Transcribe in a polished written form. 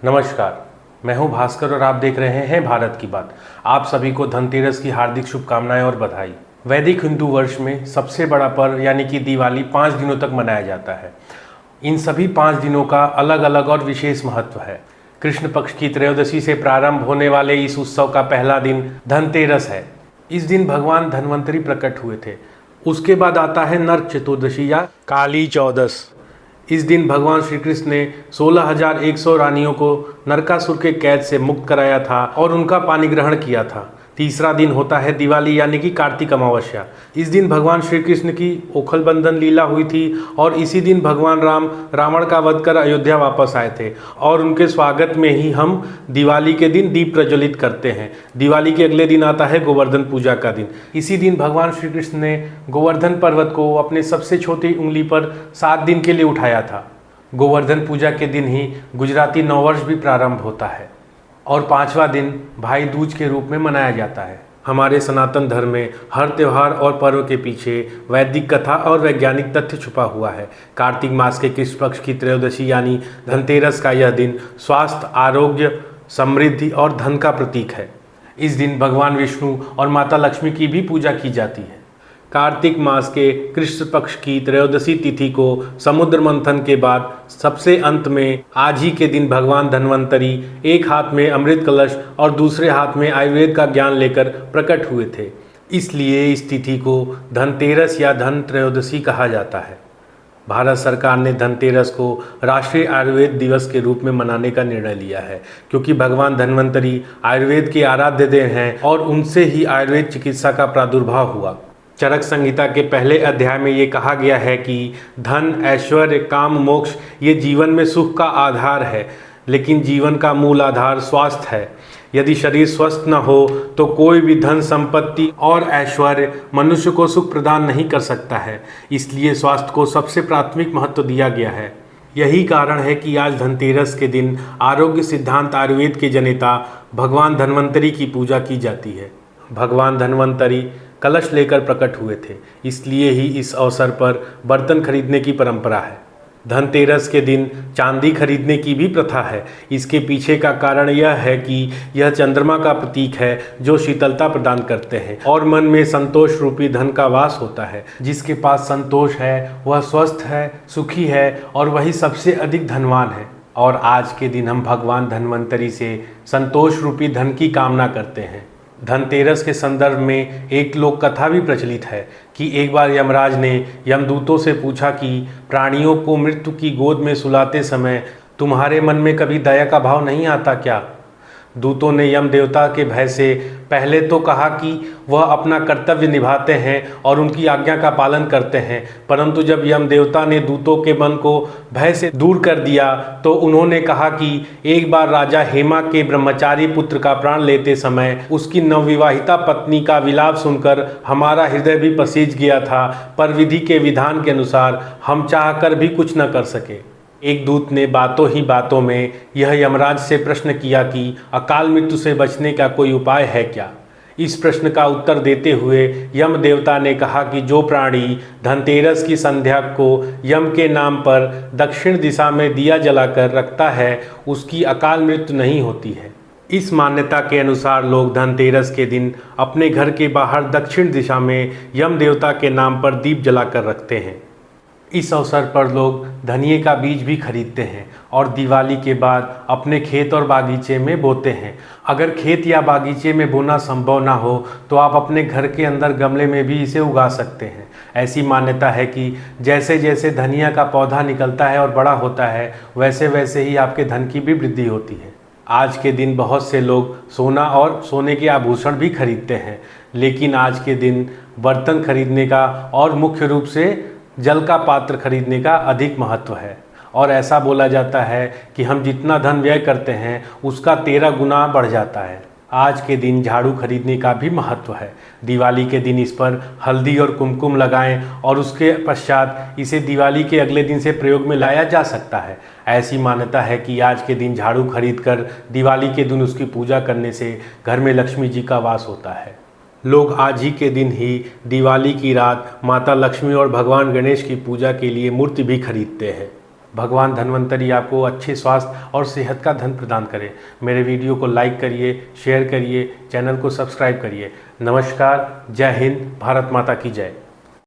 नमस्कार, मैं हूं भास्कर और आप देख रहे हैं भारत की बात। आप सभी को धनतेरस की हार्दिक शुभकामनाएं और बधाई। वैदिक हिंदू वर्ष में सबसे बड़ा पर्व यानी कि दिवाली 5 दिनों तक मनाया जाता है। इन सभी 5 दिनों का अलग अलग और विशेष महत्व है। कृष्ण पक्ष की त्रयोदशी से प्रारंभ होने वाले इस उत्सव का पहला दिन धनतेरस है। इस दिन भगवान धन्वंतरी प्रकट हुए थे। उसके बाद आता है नरक चतुर्दशी या काली चौदस। इस दिन भगवान श्री कृष्ण ने 16,100 रानियों को नरकासुर के कैद से मुक्त कराया था और उनका पानी ग्रहण किया था। तीसरा दिन होता है दिवाली यानी कि कार्तिक अमावस्या। इस दिन भगवान श्री कृष्ण की ओखल बंधन लीला हुई थी और इसी दिन भगवान राम रावण का वध कर अयोध्या वापस आए थे और उनके स्वागत में ही हम दिवाली के दिन दीप प्रज्वलित करते हैं। दिवाली के अगले दिन आता है गोवर्धन पूजा का दिन। इसी दिन भगवान श्री कृष्ण ने गोवर्धन पर्वत को अपने सबसे छोटी उंगली पर 7 दिन के लिए उठाया था। गोवर्धन पूजा के दिन ही गुजराती नववर्ष भी प्रारंभ होता है और 5वां दिन भाई दूज के रूप में मनाया जाता है। हमारे सनातन धर्म में हर त्यौहार और पर्व के पीछे वैदिक कथा और वैज्ञानिक तथ्य छुपा हुआ है। कार्तिक मास के कृष्ण पक्ष की त्रयोदशी यानी धनतेरस का यह दिन स्वास्थ्य, आरोग्य, समृद्धि और धन का प्रतीक है। इस दिन भगवान विष्णु और माता लक्ष्मी की भी पूजा की जाती है। कार्तिक मास के कृष्ण पक्ष की त्रयोदशी तिथि को समुद्र मंथन के बाद सबसे अंत में आज ही के दिन भगवान धन्वंतरी एक हाथ में अमृत कलश और दूसरे हाथ में आयुर्वेद का ज्ञान लेकर प्रकट हुए थे। इसलिए इस तिथि को धनतेरस या धन त्रयोदशी कहा जाता है। भारत सरकार ने धनतेरस को राष्ट्रीय आयुर्वेद दिवस के रूप में मनाने का निर्णय लिया है, क्योंकि भगवान धन्वंतरी आयुर्वेद के आराध्य देव हैं और उनसे ही आयुर्वेद चिकित्सा का प्रादुर्भाव हुआ। चरक संहिता के पहले अध्याय में ये कहा गया है कि धन, ऐश्वर्य, काम, मोक्ष ये जीवन में सुख का आधार है, लेकिन जीवन का मूल आधार स्वास्थ्य है। यदि शरीर स्वस्थ न हो तो कोई भी धन, संपत्ति और ऐश्वर्य मनुष्य को सुख प्रदान नहीं कर सकता है। इसलिए स्वास्थ्य को सबसे प्राथमिक महत्व दिया गया है। यही कारण है कि आज धनतेरस के दिन आरोग्य सिद्धांत आयुर्वेद के जनेता भगवान धन्वंतरी की पूजा की जाती है। भगवान धन्वंतरी कलश लेकर प्रकट हुए थे, इसलिए ही इस अवसर पर बर्तन खरीदने की परंपरा है। धनतेरस के दिन चांदी खरीदने की भी प्रथा है। इसके पीछे का कारण यह है कि यह चंद्रमा का प्रतीक है जो शीतलता प्रदान करते हैं और मन में संतोष रूपी धन का वास होता है। जिसके पास संतोष है वह स्वस्थ है, सुखी है और वही सबसे अधिक धनवान है। और आज के दिन हम भगवान धन्वंतरी से संतोष रूपी धन की कामना करते हैं। धनतेरस के संदर्भ में एक लोक कथा भी प्रचलित है कि एक बार यमराज ने यमदूतों से पूछा कि प्राणियों को मृत्यु की गोद में सुलाते समय तुम्हारे मन में कभी दया का भाव नहीं आता क्या? दूतों ने यम देवता के भय से पहले तो कहा कि वह अपना कर्तव्य निभाते हैं और उनकी आज्ञा का पालन करते हैं, परंतु जब यम देवता ने दूतों के मन को भय से दूर कर दिया तो उन्होंने कहा कि एक बार राजा हेमा के ब्रह्मचारी पुत्र का प्राण लेते समय उसकी नवविवाहिता पत्नी का विलाप सुनकर हमारा हृदय भी पसीज गया था, पर विधि के विधान के अनुसार हम चाहकर भी कुछ न कर सके। एक दूत ने बातों ही बातों में यह यमराज से प्रश्न किया कि अकाल मृत्यु से बचने का कोई उपाय है क्या? इस प्रश्न का उत्तर देते हुए यम देवता ने कहा कि जो प्राणी धनतेरस की संध्या को यम के नाम पर दक्षिण दिशा में दिया जलाकर रखता है उसकी अकाल मृत्यु नहीं होती है। इस मान्यता के अनुसार लोग धनतेरस के दिन अपने घर के बाहर दक्षिण दिशा में यम देवता के नाम पर दीप जलाकर रखते हैं। इस अवसर पर लोग धनिये का बीज भी खरीदते हैं और दिवाली के बाद अपने खेत और बागीचे में बोते हैं। अगर खेत या बागीचे में बोना संभव ना हो तो आप अपने घर के अंदर गमले में भी इसे उगा सकते हैं। ऐसी मान्यता है कि जैसे जैसे धनिया का पौधा निकलता है और बड़ा होता है वैसे वैसे ही आपके धन की भी वृद्धि होती है। आज के दिन बहुत से लोग सोना और सोने के आभूषण भी खरीदते हैं, लेकिन आज के दिन बर्तन खरीदने का और मुख्य रूप से जल का पात्र खरीदने का अधिक महत्व है। और ऐसा बोला जाता है कि हम जितना धन व्यय करते हैं उसका 13 गुना बढ़ जाता है। आज के दिन झाड़ू खरीदने का भी महत्व है। दिवाली के दिन इस पर हल्दी और कुमकुम लगाएं और उसके पश्चात इसे दिवाली के अगले दिन से प्रयोग में लाया जा सकता है। ऐसी मान्यता है कि आज के दिन झाड़ू खरीदकर दिवाली के दिन उसकी पूजा करने से घर में लक्ष्मी जी का वास होता है। लोग आज ही के दिन ही दिवाली की रात माता लक्ष्मी और भगवान गणेश की पूजा के लिए मूर्ति भी खरीदते हैं। भगवान धन्वंतरी आपको अच्छे स्वास्थ्य और सेहत का धन प्रदान करे। मेरे वीडियो को लाइक करिए, शेयर करिए, चैनल को सब्सक्राइब करिए। नमस्कार, जय हिंद, भारत माता की जय।